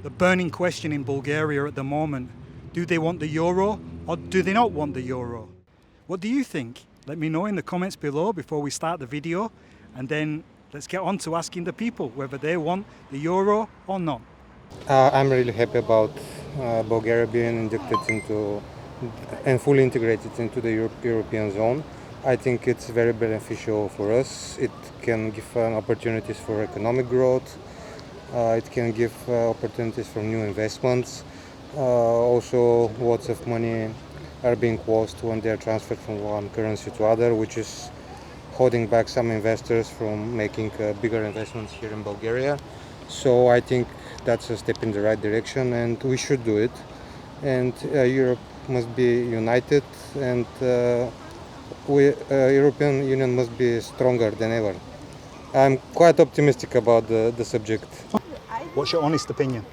the burning question in Bulgaria at the moment. Do they want the euro or do they not want the euro? What do you think? Let me know in the comments below before we start the video, and then let's get on to asking the people whether they want the euro or not. I'm really happy about Bulgaria being inducted into and fully integrated into the European zone. I think it's very beneficial for us. It can give opportunities for economic growth. It can give opportunities for new investments. Also, lots of money are being lost when they are transferred from one currency to other, which is holding back some investors from making bigger investments here in Bulgaria. So I think that's a step in the right direction, and we should do it. And Europe must be united, and European Union must be stronger than ever. I'm quite optimistic about the subject. What's your honest opinion?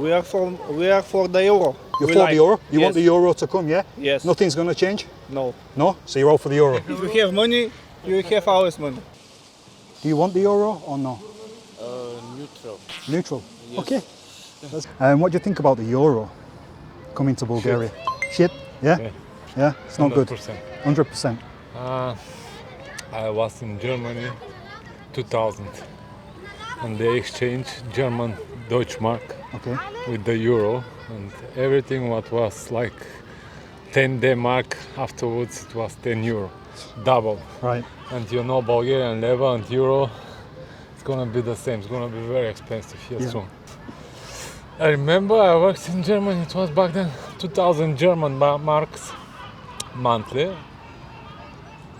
We are for the euro. You're for the euro? You want the euro to come, yeah? Yes. Nothing's going to change? No. No? So you're all for the euro? If you have money, you have always money. Do you want the euro or no? Neutral. Neutral? Yes. Okay. What do you think about the euro coming to Bulgaria? Shit? Yeah? Yeah? It's not 100%. good? 100%. I was in Germany 2000 and they exchanged German Deutschmark with the euro, and everything what was like 10 D-mark afterwards it was 10 euro, double. Right. And you know Bulgarian level and euro, it's gonna be the same. It's gonna be very expensive here soon. I remember I worked in Germany, it was back then 2000 German marks monthly.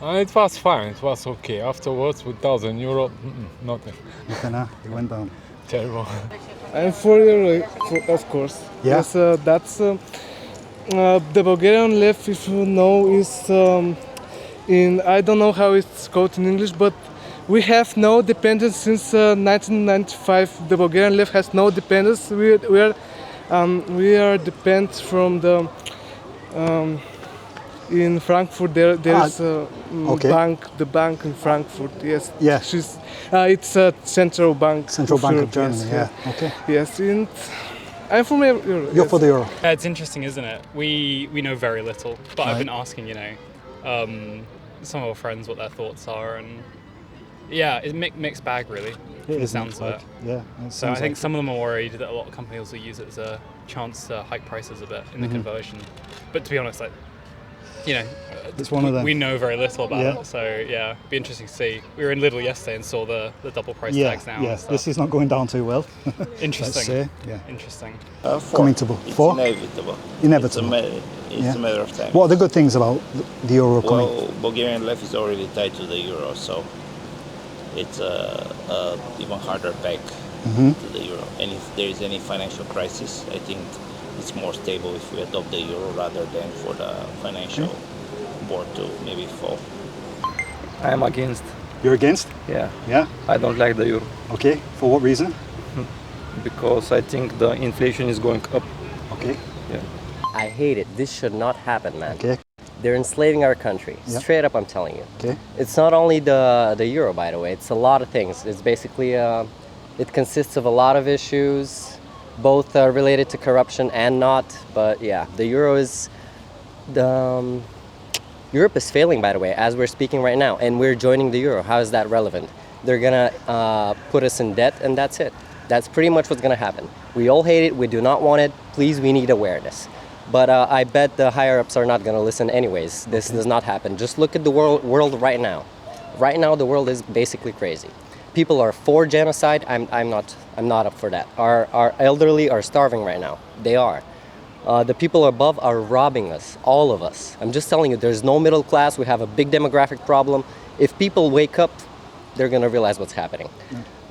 And it was fine, it was okay. Afterwards, with 1,000 euro, nothing. It went down. Terrible. I'm for euro, of course. Yeah. Yes, that's the Bulgarian left, if you know, is in, I don't know how it's called in English, but we have no dependence since 1995. The Bulgarian left has no dependence. We are dependent from the in Frankfurt. There's a bank, the bank in Frankfurt. Yes. Yeah. It's a central bank. Central Bank Europe, of Germany. yes, Yeah. Okay. Yes, and I'm from euro. You're for the euro. It's interesting, isn't it? We know very little, but I've been asking, some of our friends what their thoughts are, and yeah, it's mixed bag really. It is sounds like, of it. yeah. So I think some of them are worried that a lot of companies will use it as a chance to hike prices a bit in the conversion. But to be honest, it's one of them. We know very little about Yeah. it, so yeah, it'd be interesting to see. We were in Lidl yesterday and saw the double price tags now. Yeah, and stuff. this is not going down too well. Interesting. Let's say, yeah. Interesting. Coming to It's four? inevitable. Inevitable. It's a matter of time. What are the good things about the euro coming? Well, Bulgarian left is already tied to the euro, so it's even harder back to the euro. And if there is any financial crisis, I think it's more stable if we adopt the euro rather than for the financial board to maybe fall. I am against. You're against? Yeah. Yeah? I don't like the euro Okay. For what reason? because I think the inflation is going up. Okay. Yeah. I hate it. This should not happen, man. Okay. They're enslaving our country. Yep. Straight up, I'm telling you. Okay. It's not only the euro, by the way. It's a lot of things. It's basically, it consists of a lot of issues, both related to corruption and not. But yeah, the euro is, Europe is failing, by the way, as we're speaking right now, and we're joining the euro. How is that relevant? They're gonna put us in debt, and that's it. That's pretty much what's gonna happen. We all hate it. We do not want it. Please, we need awareness. But I bet the higher-ups are not going to listen anyways. This does not happen. Just look at the world right now. Right now, the world is basically crazy. People are for genocide. I'm not up for that. Our elderly are starving right now. They are. The people above are robbing us, all of us. I'm just telling you, there's no middle class. We have a big demographic problem. If people wake up, they're going to realize what's happening.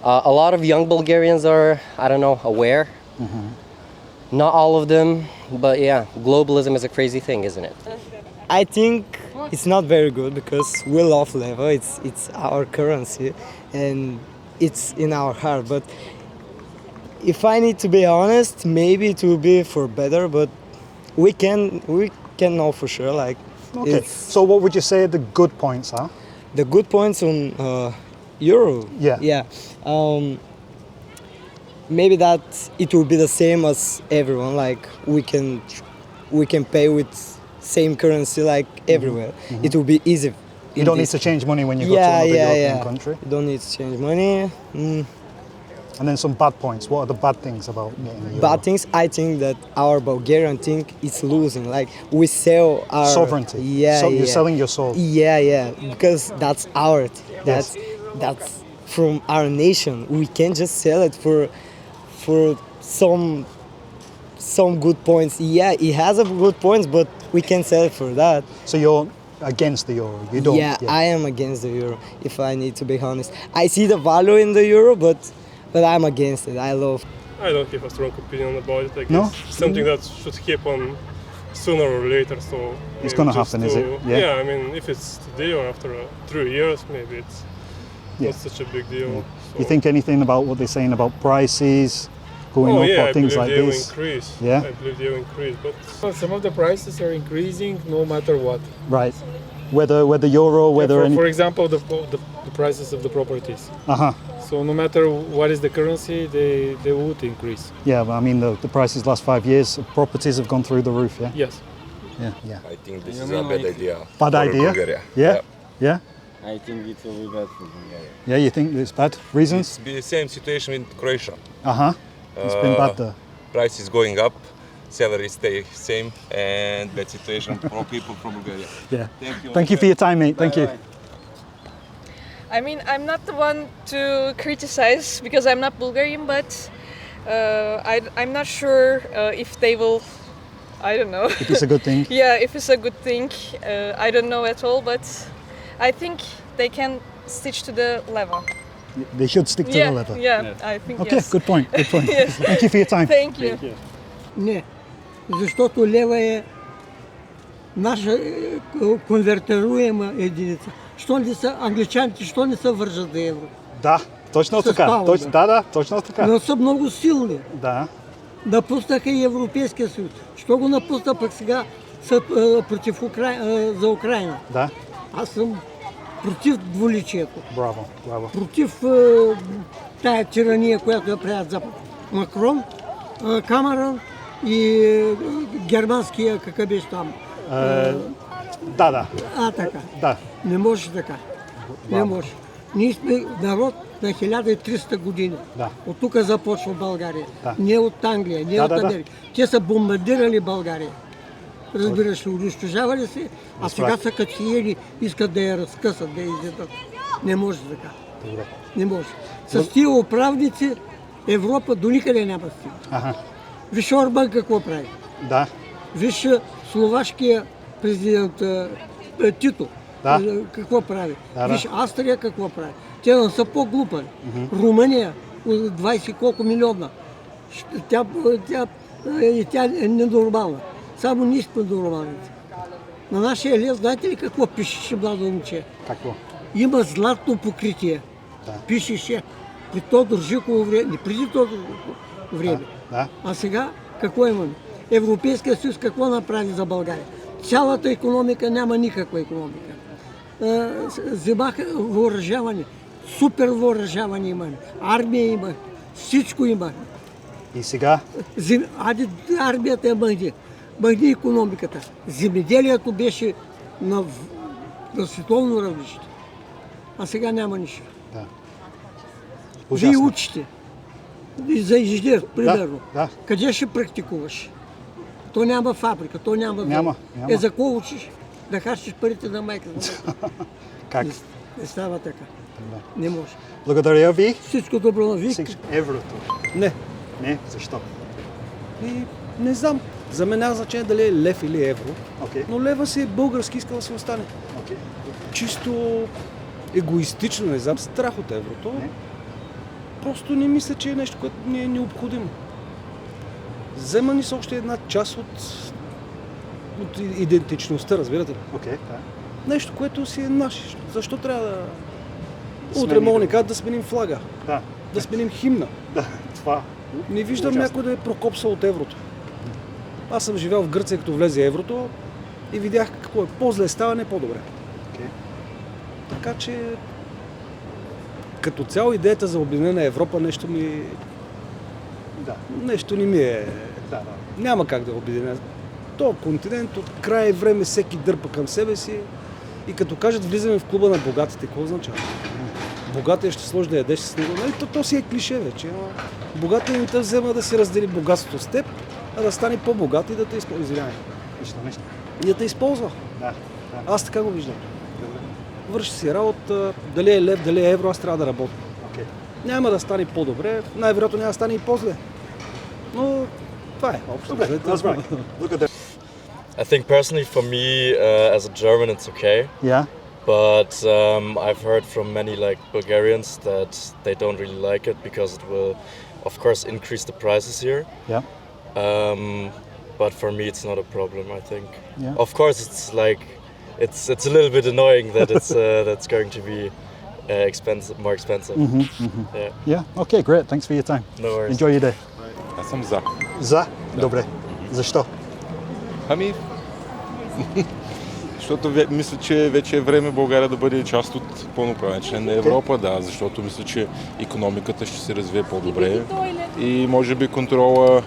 A lot of young Bulgarians are, I don't know, aware. Not all of them, but yeah, globalism is a crazy thing, isn't it? I think it's not very good because we love level. It's our currency and it's in our heart. But if I need to be honest, maybe it will be for better. But we can know for sure. Like, okay. So what would you say the good points are? The good points on euro. Yeah. Yeah. maybe that it will be the same as everyone. Like we can pay with same currency like everywhere. It will be easy. You don't need to change money when you go to another European country. You don't need to change money. And then some bad points. What are the bad things about getting the euro? Bad things, I think that our Bulgarian thing is losing. Like we sell our sovereignty. Yeah, so you're selling your soul. Yeah, because that's our. That's from our nation. We can't just sell it for some good points. Yeah, it has a good points, but we can't sell it for that. So you're against the euro? You don't? Yeah, I am against the euro. If I need to be honest, I see the value in the euro, but I'm against it. I don't have a strong opinion about it. I guess No? something that should happen sooner or later. So It's gonna happen, is it? Yeah. I mean, if it's today or after 3 years, maybe it's not such a big deal. So. You think anything about what they're saying about prices going up or things like this? Increase. Yeah, I believe they will increase, but Some of the prices are increasing no matter what. right. Whether euro, whether for example, the prices of the properties. So no matter what is the currency, they would increase. Yeah, but I mean the prices last 5 years, properties have gone through the roof. Yeah. Yes. Yeah. I think this is a bad idea. Bad for idea? Bulgaria. Yeah. I think it will be bad for Bulgaria. Yeah, you think it's bad? Reasons? It's the same situation with Croatia. It's been bad there. Price is going up, salaries stay same, and bad situation for people from Bulgaria. Yeah. Thank you for your time, mate. Thank you. I mean, I'm not the one to criticize because I'm not Bulgarian, but I'm not sure if they will. I don't know. If it's a good thing. Yeah, if it's a good thing, I don't know at all. But I think they can stitch to the level. They should stick to the level. Yeah, I think Okay, yes. good point. Good point. Yes. Thank you for your time. Thank you. Не, защото лева е наша конвертируема единица. Що не са англичаните, що не се вържат за евро? Да, точно така. Точно така. Но са много силни. Да. Напуснаха и Европейския съюз. Що го напусна пък сега са против за Украина? Да. Аз съм против двуличието. Браво. Против тая тирания, която я правят Запад. Макрон, Камерън и германския, какъв беше там? Да. Така. Да. Не може така. Не може. Ние сме народ на 1300 години. Да. От тук започва България. Да. Не от Англия, не от Америка. Те са бомбардирали България. Разбираш ли, унищожавали се, а сега са като хиени, искат да я разкъсат, да я изядат. Не може така. Добре. Не може. С тия управници Европа до никъде няма стига. Виж Орбан какво прави. Да. Виж словашкия президент Тито. Какво прави. Виж Австрия какво прави. Те не са по-глупани. Румъния, 20 колко милиона. Тя е ненормална. Само ние сме нормалните. На нашия лев, знаете ли какво пишеше младо момче? Какво? Има златно покритие. Пишеше при Тодор Живково време, не преди Тодор време. А сега какво имаме? Европейския съюз какво направи за България? Цялата икономика няма никаква икономика. Вземаха въоръжаване, супер въоръжаване имаме, армия имаме, всичко имаме. И сега? Армията е мъгни икономиката. Земеделието беше на световно равнище. А сега няма нищо. Вие учите. За инженер, примерно. Къде ще практикуваш? То няма фабрика, то няма. Няма. За какво учиш? Да харчиш парите на майка. Как? Не става така. Не може. Благодаря ви. Всичко добро на ви. Еврото. Не, защо? Не знам. За мен няма значение дали е лев или евро. Но лева си е български, иска да се остане. Чисто егоистично, не знам, страх от еврото. Просто не мисля, че е нещо, което ни е необходимо. Взема ни с още една част от идентичността, разбирате ли? Нещо, което си е наше. Защо трябва да... Утре мога ни кажат да сменим флага. Да сменим химна. Не виждам някой да е прокопсал от еврото. Аз съм живял в Гърция, като влезе еврото и видях какво е. По-зле става, не по-добре. Така че като цяло идеята за обединена Европа нещо ми Нещо не ми е... Няма как да го обединя. То континент от край време всеки дърпа към себе си и като кажат влизаме в клуба на богатите, какво означава? Богатия ще сложи да ядеш с него. Нали? То си е клише вече. Богатия не те взема да си раздели богатството с теб, а да стане по-богат и да те използва. Извинявай. И да те използва. Аз така го виждам. Върши си работа, дали е лев, дали е евро, аз трябва да работя. Няма да стане по-добре, най-вероятно няма да стане и по-зле. Но това е общо. I think personally for me, as a German, it's okay. Yeah. But I've heard from many like Bulgarians that they don't really like it because it will, of course, increase the prices here. Yeah. But for me, it's not a problem. I think. Yeah. Of course, it's like it's a little bit annoying that it's that's going to be expensive, more expensive. Yeah. Okay, great. Thanks for your time. No worries. Enjoy your day. Аз съм за. За? Добре. Защо? Ами, защото мисля, че вече е време България да бъде част от пълноправен член на Европа, да, защото мисля, че икономиката ще се развие по-добре и може би контрола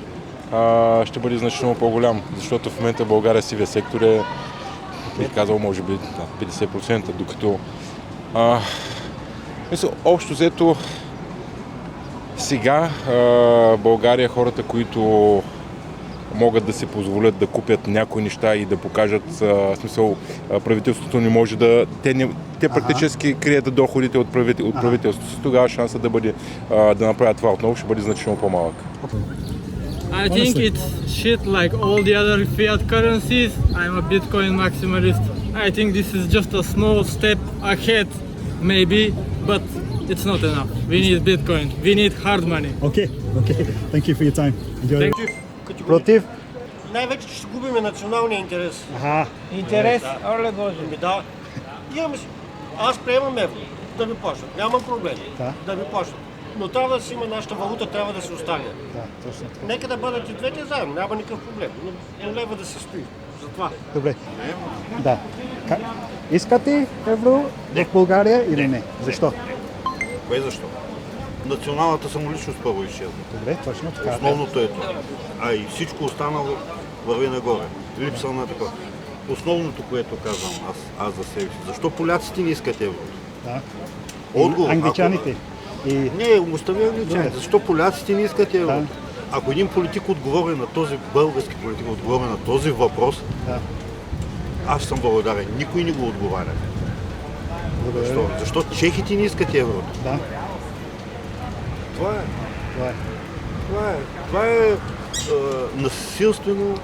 ще бъде значително по-голям, защото в момента България сивия сектор е, бих казал, може би 50%, докато мисля, общо взето сега България, хората, които могат да си позволят да купят някои неща и да покажат, в смисъл, правителството не може да... Те практически крият доходите от правителството. Тогава шансът да бъде да направят това отново ще бъде значително по-малък. I think it's shit like all the other fiat currencies. I'm a Bitcoin maximalist. I think this is just a small step ahead, maybe, but it's not enough. We need Bitcoin. We need hard money. Okay. Thank you for your time. Enjoy. Против? Най-вече ще губим националния интерес. Интерес? Оле Боже. Да. Аз приемам евро, да ми плащат. Нямам проблеми. Да ми плащат. Но трябва да си има нашата валута, трябва да се остане. Точно така. Нека да бъдат и двете заедно, няма никакъв проблем. Но лева да се стои. Затова. Добре. Да. Искате евро в България или не? Защо? Кое защо? Националната самоличност първо изчезва. Добре, точно така. Основното е това. А и всичко останало върви нагоре. Липса на такова. Основното, което казвам аз за себе си. Защо поляците не искат еврото? Да. Отговор. Англичаните. Не, остави англичаните. Защо поляците не искат еврото? Ако един политик отговори на този, български политик отговори на този въпрос, аз съм благодарен. Никой не го отговаря. Защо? Защо чехите не искат еврото? Да. Това е насилствено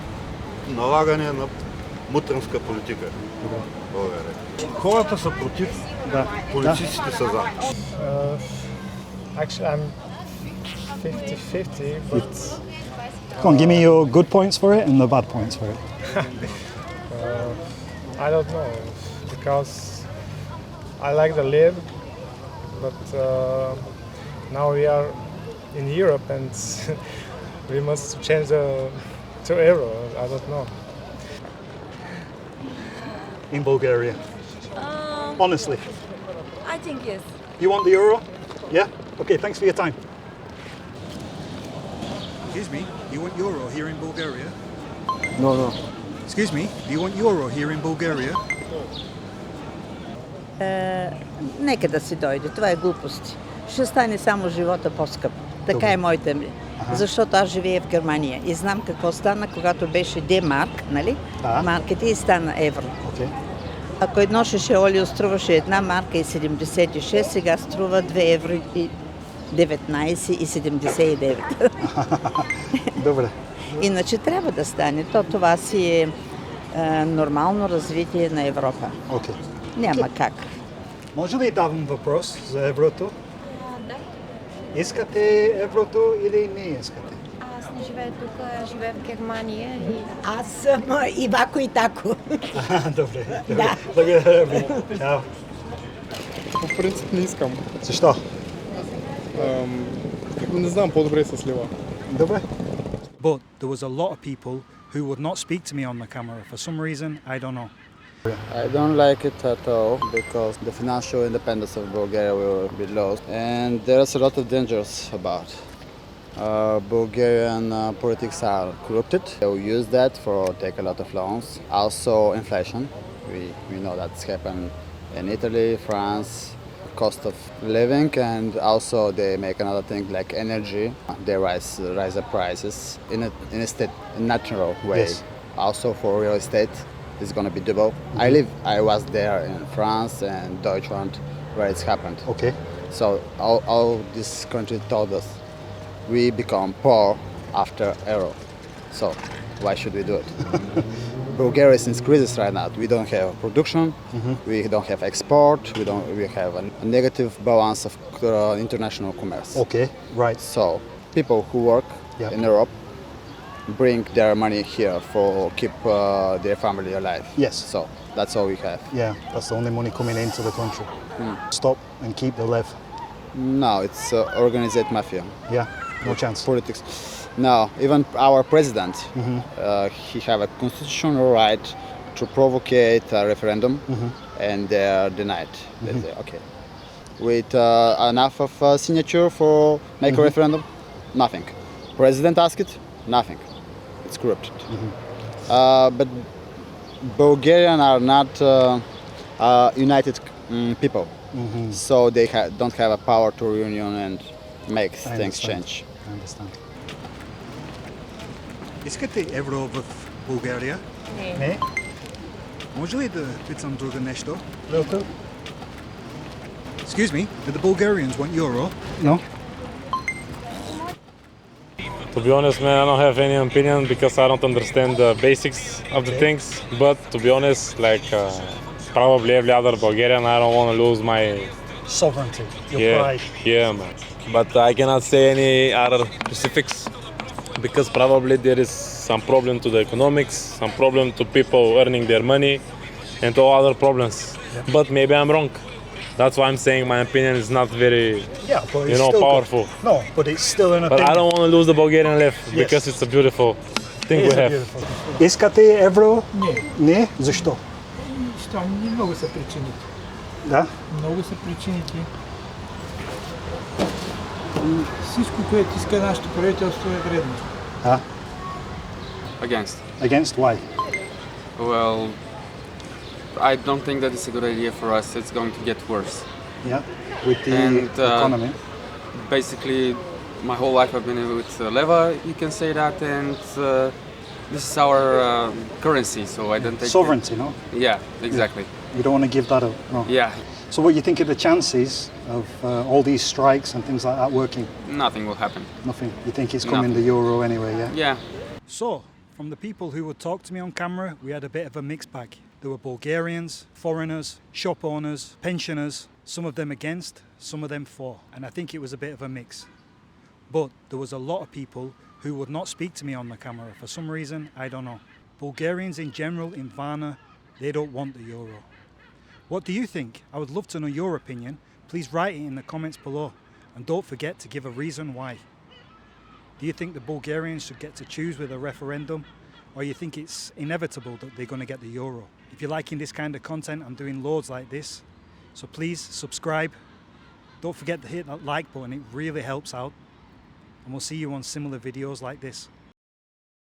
налагане на мутренска политика. Хората са против, политиците са за. Actually, I'm 50-50, but... Come on, give me your good points for it and the bad points for it. I don't know, because I like the live, but now we are in Europe and we must change to euro. I don't know. In Bulgaria? Honestly? I think yes. You want the euro? Yeah? Okay, thanks for your time. Excuse me, you want euro here in Bulgaria? No. Excuse me, do you want euro here in Bulgaria? Нека да си дойде, това е глупост. Ще стане само живота по-скъп. Така е моята ми. Защото аз живея в Германия и знам какво стана, когато беше D-марк, нали? Марките и стана евро. Ако едно шеше олио струваше 1 марка и 76, сега струва 2 евро и 19 и 79. Добре. Иначе трябва да стане. Това си е нормално развитие на Европа. Няма как. Може ли давам въпрос за еврото? Да. Искате еврото или не искате? Аз не живея тук, живея в Германия. Аз съм Ивако и Тако. Добре. Да. Чао. По принцип не искам. Защо? Не знам, по-добре с лева. Добре. But there was a lot of people who would not speak to me on the camera for some reason, I don't know. I don't like it at all because the financial independence of Bulgaria will be lost and there's a lot of dangers about. Bulgarian politics are corrupted. They will use that for take a lot of loans. Also inflation. We know that's happened in Italy, France, cost of living, and also they make another thing like energy. They rise the prices in a natural way. Yes. Also for real estate, it's going to be double. I was there in France and Deutschland where it's happened. Okay. So all this country told us we become poor after euro. So why should we do it? Bulgaria is in crisis right now. We don't have production, we don't have export, we have a negative balance of international commerce. Okay, right. So people who work in Europe bring their money here for keep their family alive. Yes. So that's all we have. Yeah, that's the only money coming into the country. Stop and keep the lev. No, it's organized mafia. Yeah, no chance. Politics. No, even our president, he have a constitutional right to provocate a referendum, and they are denied. They say, okay, with enough of signature for make a referendum, nothing. President asked it, nothing. It's corrupted. But Bulgarian are not united people, so they don't have a power to reunion and make things change. I understand. Искате евро в България? Не. Може ли да питам друго нещо? Excuse me, do the Bulgarians want euro? No. To be honest, man, I don't have any opinion because I don't understand the basics of the things. But to be honest, like probably every other Bulgarian, I don't want to lose my sovereignty, your pride. Yeah, man. But I cannot say any other specifics because probably there is some problem to the economics, some problem to people earning their money, and all other problems. But maybe I'm wrong. That's why I'm saying my opinion is not very, but it's still powerful. Good. No, but it's still an opinion. But I don't want to lose the Bulgarian left because it's a beautiful thing we have. Искате евро? Не. Защо? Много са причините. Да? Много са причините. Всичко, което иска нашето правителство е вредно. Against. Against why? Well, I don't think that it's a good idea for us. It's going to get worse. Yeah, with the economy. Basically, my whole life I've been with leva, you can say that, and this is our currency, so I don't take sovereignty, no? Yeah, exactly. You don't want to give that up, no? Yeah. So what you think of the chances of all these strikes and things like that working? Nothing will happen. Nothing? You think it's coming the euro anyway, yeah? Yeah. So, from the people who would talk to me on camera, we had a bit of a mixed bag. There were Bulgarians, foreigners, shop owners, pensioners, some of them against, some of them for. And I think it was a bit of a mix. But there was a lot of people who would not speak to me on the camera. For some reason, I don't know. Bulgarians in general in Varna, they don't want the euro. What do you think? I would love to know your opinion. Please write it in the comments below. And don't forget to give a reason why. Do you think the Bulgarians should get to choose with a referendum? Or you think it's inevitable that they're going to get the euro? If you're liking this kind of content, I'm doing loads like this. So please subscribe. Don't forget to hit that like button, it really helps out. And we'll see you on similar videos like this.